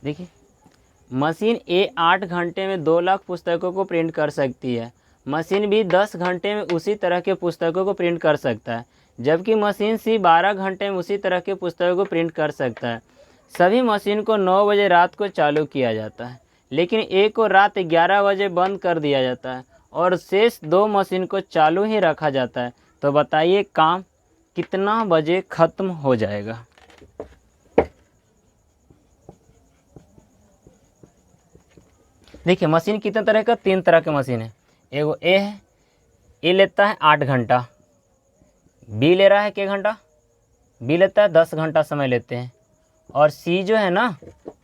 देखिए, मशीन ए 8 घंटे में 2 लाख पुस्तकों को प्रिंट कर सकती है। मशीन बी 10 घंटे में उसी तरह के पुस्तकों को प्रिंट कर सकता है, जबकि मशीन सी 12 घंटे में उसी तरह के पुस्तकों को प्रिंट कर सकता है। सभी मशीन को 9 बजे रात को चालू किया जाता है, लेकिन ए को रात 11 बजे बंद कर दिया जाता है और शेष 2 मशीन को चालू ही रखा जाता है। तो बताइए काम कितना बजे ख़त्म हो जाएगा। देखिए, मशीन कितने तरह का, 3 तरह के मशीन है। एगो ए है, ए लेता है 8 घंटा, बी ले रहा है क्या घंटा, बी लेता है 10 घंटा समय लेते हैं, और सी जो है ना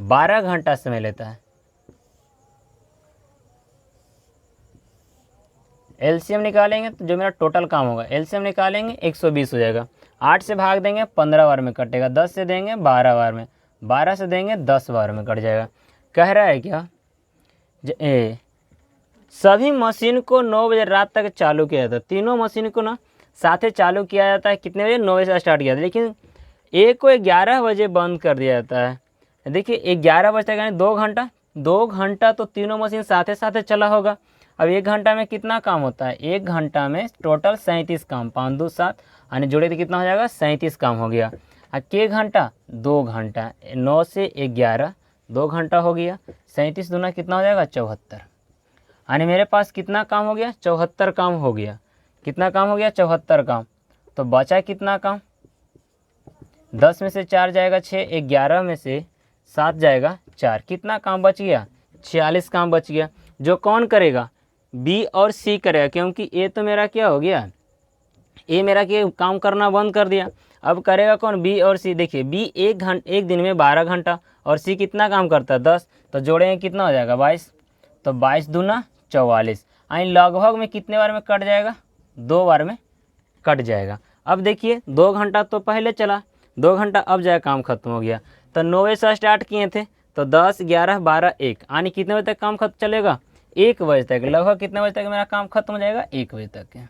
12 घंटा समय लेता है। एलसीएम निकालेंगे तो जो मेरा टोटल काम होगा, एलसीएम निकालेंगे 120 हो जाएगा। 8 से भाग देंगे 15 बार में कटेगा, 10 से देंगे 12 बार में, 12 से देंगे 10 बार में कट जाएगा। कह रहा है क्या, सभी मशीन को 9 बजे रात तक चालू किया जाता है। तीनों मशीन को ना साथे चालू किया जाता है। कितने बजे, 9 बजे से स्टार्ट किया था, लेकिन एक को 11 बजे बंद कर दिया जाता है। देखिए 11 बजे तक यानी 2 घंटा, 2 घंटा तो तीनों मशीन साथे साथे चला होगा। अब 1 घंटा में कितना काम होता है, 1 घंटा में टोटल 37 काम, 5 2 7 यानी जोड़े तो कितना हो जाएगा, 37 काम हो गया। अब के घंटा, 2 घंटा, 9 से 11 2 घंटा हो गया, 37 दूना कितना हो जाएगा, 74। यानी मेरे पास कितना काम हो गया, 74 काम हो गया। कितना काम हो गया, 74 काम। तो बचा कितना काम, 10 में से 4 जाएगा 6, 11 में से 7 जाएगा 4, कितना काम बच गया, 46 काम बच गया। जो कौन करेगा, बी और सी करेगा, क्योंकि ए तो मेरा क्या हो गया, ए मेरा क्या काम करना बंद कर दिया। अब करेगा कौन, बी और सी। देखिए बी एक दिन में 12 घंटा और सी कितना काम करता है, 10, तो जोड़ेंगे कितना हो जाएगा, 22। तो 22 दूना 44, यानी लगभग में कितने बार में कट जाएगा, 2 बार में कट जाएगा। अब देखिए 2 घंटा तो पहले चला, 2 घंटा अब जाए काम खत्म हो गया। तो 9 बजे से स्टार्ट किए थे, तो 10 11 12 1, यानी कितने बजे तक काम खत्म चलेगा, 1 बजे तक। लगभग कितने बजे तक मेरा काम खत्म हो जाएगा, 1 बजे तक।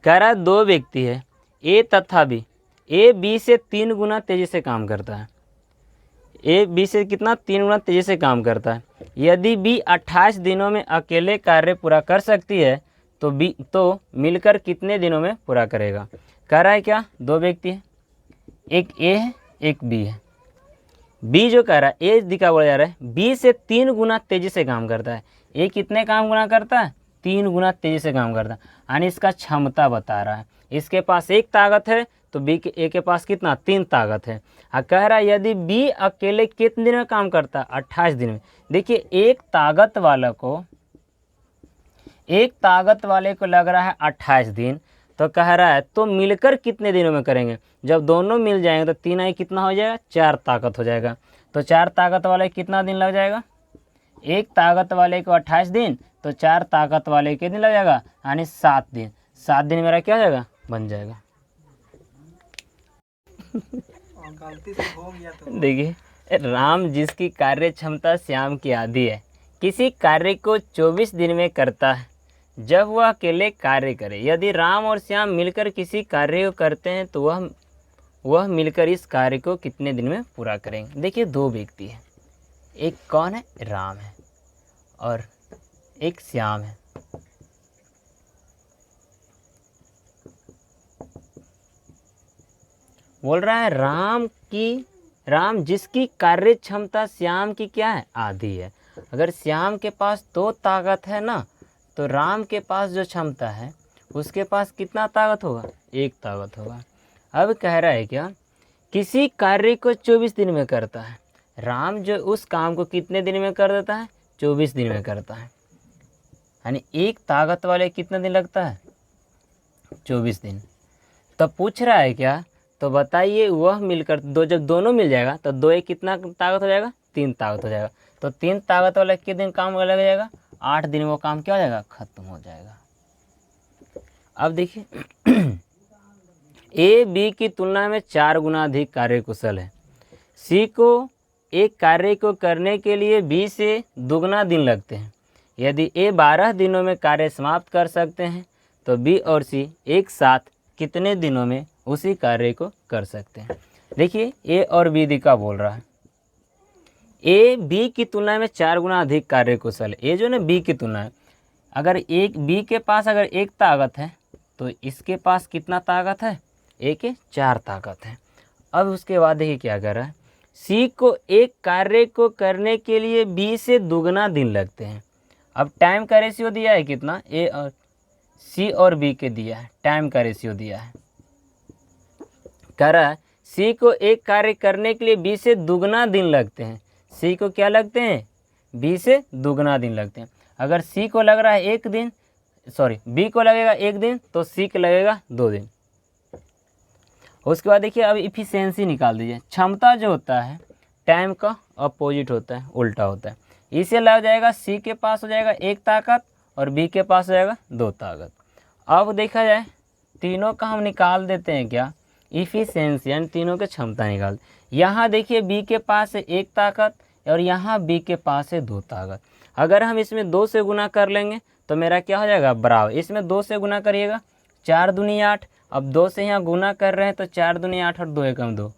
कह रहा है 2 व्यक्ति है, ए तथा बी। ए बी से 3 गुना तेजी से काम करता है। ए बी से कितना, 3 गुना तेजी से काम करता है। यदि बी 28 दिनों में अकेले कार्य पूरा कर सकती है, तो बी तो मिलकर कितने दिनों में पूरा करेगा। कह रहा है क्या, 2 व्यक्ति है, एक ए है एक बी है। बी जो कह रहा है, ए दिखा बोला जा रहा है, बी से 3 गुना तेजी से काम करता है। ए कितने काम गुना करता है, 3 गुना तेजी से काम करता है, यानी इसका क्षमता बता रहा है। इसके पास 1 ताकत है, तो बी के, ए के पास कितना, 3 ताकत है। कह रहा है यदि बी अकेले कितने दिन में काम करता है, 28 दिन में। देखिए एक ताकत वाले को लग रहा है 28 दिन, तो कह रहा है तो मिलकर कितने दिनों में करेंगे। जब दोनों मिल जाएंगे तो 3 आई कितना हो जाएगा, 4 ताकत हो जाएगा। तो 4 ताकत वाले कितना दिन लग जाएगा, 1 ताकत वाले को 28 दिन, तो 4 ताकत वाले के दिन लग जाएगा, यानी 7 दिन। 7 दिन मेरा क्या हो जाएगा, बन जाएगा। गलती से हो गया तो देखिए, राम जिसकी कार्य क्षमता श्याम की आधी है, किसी कार्य को 24 दिन में करता है जब वह अकेले कार्य करे। यदि राम और श्याम मिलकर किसी कार्य को करते हैं, तो वह मिलकर इस कार्य को कितने दिन में पूरा करेंगे। देखिए 2 व्यक्ति हैं, एक कौन है, राम है, और एक श्याम है। बोल रहा है राम जिसकी कार्य क्षमता श्याम की क्या है, आधी है। अगर श्याम के पास 2 ताकत है ना, तो राम के पास जो क्षमता है उसके पास कितना ताकत होगा, 1 ताकत होगा। अब कह रहा है क्या, किसी कार्य को 24 दिन में करता है। राम जो उस काम को कितने दिन में कर देता है, 24 दिन में करता है, यानी 1 ताकत वाले कितना दिन लगता है, 24 दिन। तो पूछ रहा है क्या, तो बताइए वह मिलकर जब दोनों मिल जाएगा तो 2 एक कितना ताकत हो जाएगा, 3 ताकत हो जाएगा। तो 3 ताकत वाला कितने दिन काम लग जाएगा, 8 दिन वो काम क्या हो जाएगा, खत्म हो जाएगा। अब देखिए ए बी की तुलना में 4 गुना अधिक कार्यकुशल है। सी को एक कार्य को करने के लिए बी से दुगना दिन लगते हैं। यदि ए 12 दिनों में कार्य समाप्त कर सकते हैं, तो बी और सी एक साथ कितने दिनों में उसी कार्य को कर सकते हैं। देखिए ए और बी का बोल रहा है, ए बी की तुलना में 4 गुना अधिक कार्यकुशल है। ए जो ना बी की तुलना है, अगर एक बी के पास अगर 1 ताकत है तो इसके पास कितना ताकत है, ए के 4 ताकत है। अब उसके बाद देखिए क्या कर रहा है, सी को एक कार्य को करने के लिए बी से दुगना दिन लगते हैं। अब टाइम का रेशियो दिया है कितना, ए और सी और बी के दिया है, टाइम का रेशियो दिया है। कह रहा है सी को एक कार्य करने के लिए बी से दुगना दिन लगते हैं। सी को क्या लगते हैं, बी से दुगना दिन लगते हैं। अगर सी को लग रहा है 1 दिन, बी को लगेगा 1 दिन तो सी को लगेगा 2 दिन। उसके बाद देखिए अब इफिशियंसी निकाल दीजिए। क्षमता जो होता है टाइम का अपोजिट होता है, उल्टा होता है। इसे लग जाएगा सी के पास हो जाएगा 1 ताकत और बी के पास हो जाएगा 2 ताकत। अब देखा जाए तीनों का हम निकाल देते हैं क्या, इफिशियंसी, यानी तीनों की क्षमता निकाल। यहाँ देखिए बी के पास है 1 ताकत और यहाँ बी के पास है 2 ताकत। अगर हम इसमें 2 से गुना कर लेंगे तो मेरा क्या हो जाएगा, बराबर। इसमें 2 से गुना करिएगा, 4 दूनी 8। अब 2 से यहाँ गुना कर रहे हैं तो 4 दूनी 8 और 2 एकम 2।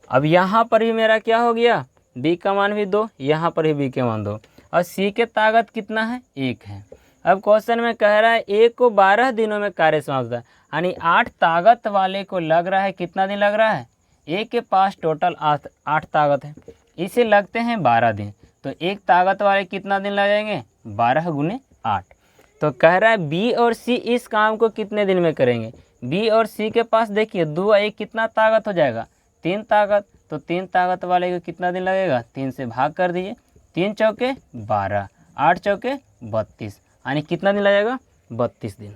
अब यहाँ पर भी मेरा क्या हो गया, बी का मान भी 2, यहाँ पर भी बी के मान 2 और सी के ताकत कितना है, 1 है। अब क्वेश्चन में कह रहा है ए को 12 दिनों में कार्य समाप्त है, यानी 8 ताकत वाले को लग रहा है कितना दिन लग रहा है, ए के पास टोटल 8 ताकत है, इसे लगते हैं 12 दिन। तो 1 ताकत वाले कितना दिन लग जाएंगे, 12 गुने 8। तो कह रहा है बी और सी इस काम को कितने दिन में करेंगे। बी और सी के पास देखिए 2 1 कितना ताकत हो जाएगा, 3 ताकत। तो 3 ताकत वाले को कितना दिन लगेगा, 3 से भाग कर दीजिए, 3 चौके 12, 8 चौके 32, यानी कितना दिन लगेगा, 32 दिन।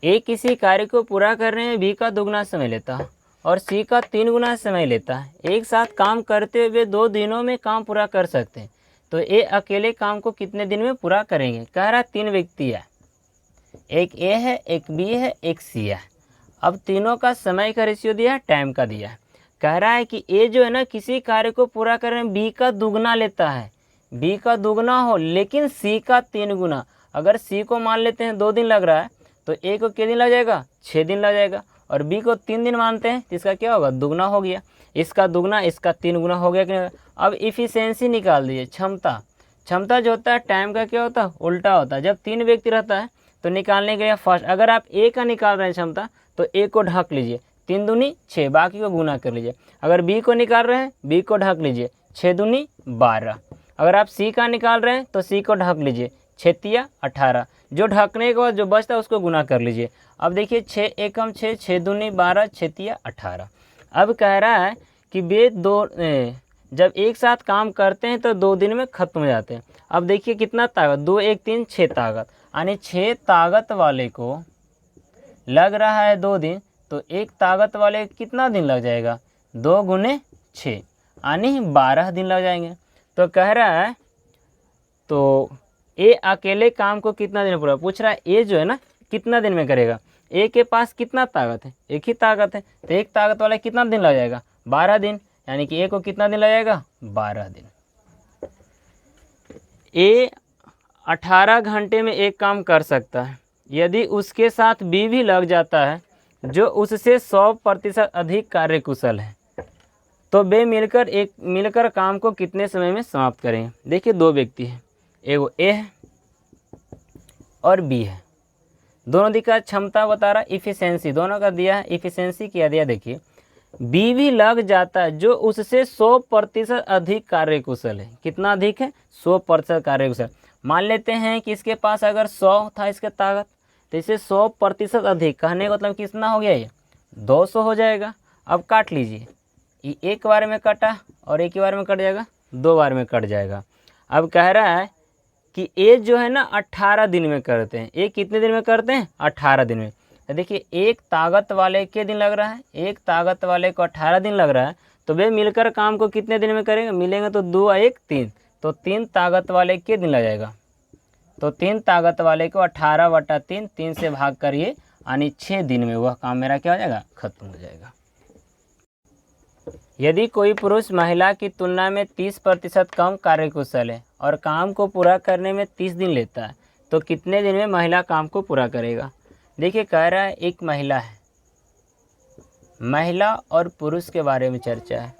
ए किसी कार्य को पूरा करने में बी का दुगना समय लेता है और सी का 3 गुना समय लेता है। एक साथ काम करते हुए 2 दिनों में काम पूरा कर सकते हैं, तो ए अकेले काम को कितने दिन में पूरा करेंगे। कह रहा है 3 व्यक्ति है, एक ए है, एक बी है, एक सी है। अब तीनों का समय का रेशियो दिया है, टाइम का दिया है। कह रहा है कि ए जो है ना किसी कार्य को पूरा करने में बी का दुगना लेता है, बी का दुगना हो लेकिन सी का 3 गुना। अगर सी को मान लेते हैं 2 दिन लग रहा है तो ए को कितने दिन लग जाएगा, 6 दिन लग जाएगा। और बी को 3 दिन मानते हैं तो इसका क्या होगा, दुगना हो गया। इसका दुगना इसका 3 गुना हो गया कि नहीं। अब इफिशियंसी निकाल दीजिए, क्षमता। क्षमता जो होता है टाइम का क्या होता है, उल्टा होता है। जब 3 व्यक्ति रहता है तो निकालने के लिए फर्स्ट, अगर आप ए का निकाल रहे हैं क्षमता तो ए को ढक लीजिए, 3 दूनी 6, बाकी को गुना कर लीजिए। अगर बी को निकाल रहे हैं बी को ढक लीजिए, 6 दूनी 12। अगर आप सी का निकाल रहे हैं तो सी को ढक लीजिए, 6 तिया 18। जो ढकने के बाद जो बचता है उसको गुना कर लीजिए। अब देखिए 6 एकम 6, 6 दूनी 12, 6 तिया 18। अब कह रहा है कि वे जब एक साथ काम करते हैं तो 2 दिन में खत्म हो जाते हैं। अब देखिए कितना ताकत, 2 1 3 6 ताकत, यानी 6 ताकत वाले को लग रहा है 2 दिन, तो 1 ताकत वाले कितना दिन लग जाएगा, 2 गुने 6, यानी 12 दिन लग जाएंगे। तो कह रहा है तो ए अकेले काम को कितना दिन पूरा, पूछ रहा है ए जो है ना कितना दिन में करेगा। ए के पास कितना ताकत है, 1 ही ताकत है, तो 1 ताकत वाला कितना दिन लग जाएगा, 12 दिन, यानी कि ए को कितना दिन लग जाएगा, 12 दिन। ए 18 घंटे में एक काम कर सकता है, यदि उसके साथ बी भी लग जाता है जो उससे 100% अधिक कार्यकुशल है, तो वे मिलकर काम को कितने समय में समाप्त करेंगे। देखिए 2 व्यक्ति हैं, एगो ए है और बी है, दोनों दिखा क्षमता बता रहा, इफिशियंसी दोनों का दिया है, इफिशियंसी क्या दिया देखिए, बी भी लग जाता है जो उससे 100% अधिक कार्यकुशल है। कितना अधिक है, 100% कार्यकुशल। मान लेते हैं कि इसके पास अगर 100 था इसके ताकत, तो इसे 100% अधिक, कहने का मतलब कितना हो गया, ये 200 हो जाएगा। अब काट लीजिए, ये एक बार में कटा और एक ही बार में कट जाएगा, 2 बार में कट जाएगा। अब कह रहा है कि ए जो है ना 18 दिन में करते हैं, ए कितने दिन में करते हैं, 18 दिन में। तो देखिए 1 ताकत वाले के दिन लग रहा है, 1 ताकत वाले को 18 दिन लग रहा है, तो वे मिलकर काम को कितने दिन में करेंगे, मिलेंगे तो 2 1 3, तो 3 ताकत वाले के दिन लग जाएगा। तो 3 ताकत वाले को 18/3, 3 से भाग करिए, यानी 6 दिन में वह काम मेरा क्या हो जाएगा, खत्म हो जाएगा। यदि कोई पुरुष महिला की तुलना में 30% कम कार्यकुशल है और काम को पूरा करने में 30 दिन लेता है, तो कितने दिन में महिला काम को पूरा करेगा। देखिए कह रहा है एक महिला है, महिला और पुरुष के बारे में चर्चा है।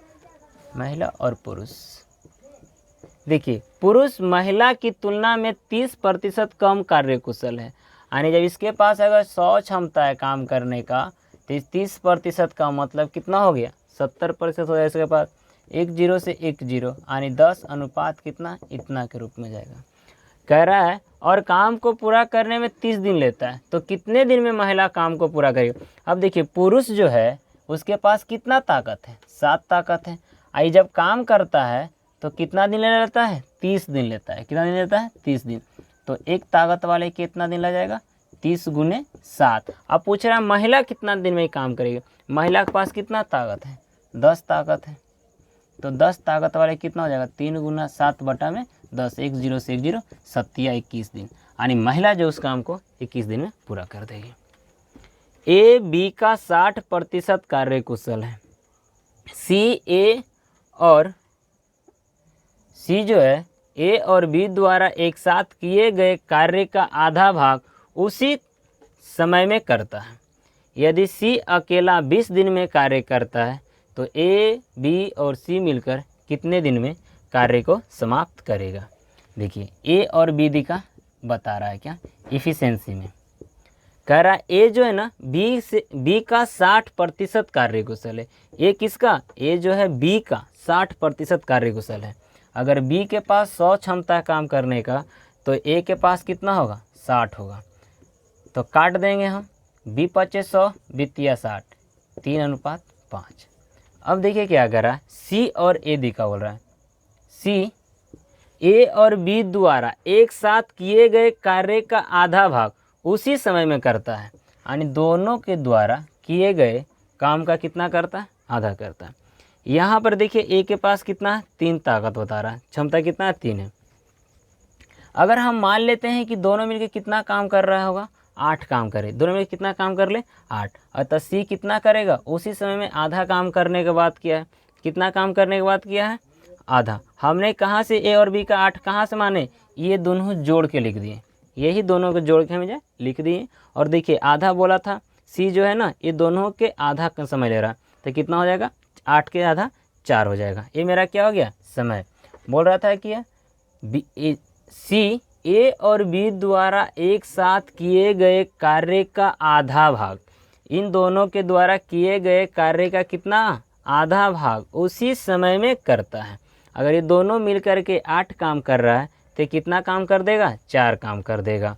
महिला और पुरुष, देखिए पुरुष महिला की तुलना में 30% कम कार्यकुशल है। यानी जब इसके पास अगर 100 क्षमता है काम करने का, तो 30% का मतलब कितना हो गया, 70% हो जाएगा इसके पास। 10 से 10 यानी 10 अनुपात कितना, इतना के रूप में जाएगा। कह रहा है और काम को पूरा करने में 30 दिन लेता है, तो कितने दिन में महिला काम को पूरा करेगी। अब देखिए पुरुष जो है उसके पास कितना ताकत है, 7 ताकत है। आई जब काम करता है तो कितना दिन लेता है, 30 दिन लेता है। कितना दिन लेता है, 30 दिन। तो एक ताकत वाले कितना दिन लग जाएगा, 30 गुने 7। अब पूछ रहा है महिला कितना दिन में काम करेगी। महिला के पास कितना ताकत है, 10 ताकत है। तो 10 ताकत वाले कितना हो जाएगा, 3 गुना 7 बटा में 10, 10 से 10, 21 दिन। यानी महिला जो उस काम को 21 दिन में पूरा कर देगी। ए बी का 60% कार्य कुशल है। सी जो है ए और बी द्वारा एक साथ किए गए कार्य का आधा भाग उसी समय में करता है। यदि सी अकेला 20 दिन में कार्य करता है तो ए बी और सी मिलकर कितने दिन में कार्य को समाप्त करेगा। देखिए ए और बी दी का बता रहा है क्या, इफिशिएंसी में कह रहा है ए जो है ना बी का 60% कार्य कुशल है। ए किसका, ए जो है बी का 60% कार्य कुशल है। अगर बी के पास 100 क्षमता काम करने का, तो ए के पास कितना होगा, 60 होगा। तो काट देंगे हम, बी 2500 बीतिया 60, 3:5। अब देखिए क्या कर रहा है, सी और ए दी का बोल रहा है। सी ए और बी द्वारा एक साथ किए गए कार्य का आधा भाग उसी समय में करता है। यानी दोनों के द्वारा किए गए काम का कितना करता है, आधा करता है। यहाँ पर देखिए ए के पास कितना है, 3 ताकत बता रहा है, क्षमता कितना है, 3 है। अगर हम मान लेते हैं कि दोनों मिलकर कितना काम कर रहा होगा, 8 काम करे, दोनों मिलकर कितना काम कर ले, 8। अतः सी कितना करेगा, उसी समय में आधा काम करने के बाद किया है। कितना काम करने के बाद किया है, आधा। हमने कहाँ से ए और बी का 8 कहाँ से माने, ये दोनों जोड़ के लिख दिए, यही दोनों को जोड़ के हमें लिख दिए। और देखिए आधा बोला था, सी जो है ना ये दोनों के आधा का समय ले रहा है, तो कितना हो जाएगा, 8 के आधा 4 हो जाएगा। ये मेरा क्या हो गया, समय। बोल रहा था कि सी ए और बी द्वारा एक साथ किए गए कार्य का आधा भाग, इन दोनों के द्वारा किए गए कार्य का कितना, आधा भाग उसी समय में करता है। अगर ये दोनों मिलकर के 8 काम कर रहा है तो कितना काम कर देगा, 4 काम कर देगा।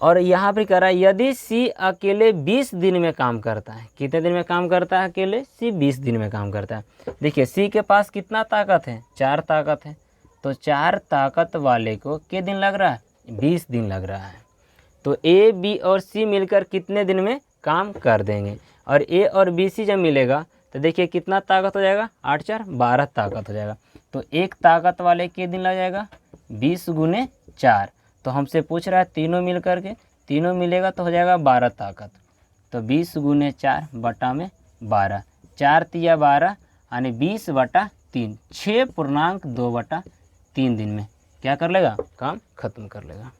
और यहाँ पर कह रहा है यदि सी अकेले 20 दिन में काम करता है, कितने दिन में काम करता है अकेले, सी 20 दिन में काम करता है। देखिए सी के पास कितना ताकत है, 4 ताकत है। तो 4 ताकत वाले को कितने दिन लग रहा है, 20 दिन लग रहा है। तो ए बी और सी मिलकर कितने दिन में काम कर देंगे। और ए और बी सी जब मिलेगा तो देखिए कितना ताकत हो जाएगा, 8 4 12 ताकत हो जाएगा। तो एक ताकत वाले के दिन लग जाएगा 20 गुने 4। तो हमसे पूछ रहा है तीनों मिल करके, तीनों मिलेगा तो हो जाएगा 12 ताकत। तो 20 गुने 4 बटा में 12, 4 तिया 12 यानी 20 बटा 3, 6.2 बटा 3 दिन में क्या कर लेगा, काम खत्म कर लेगा।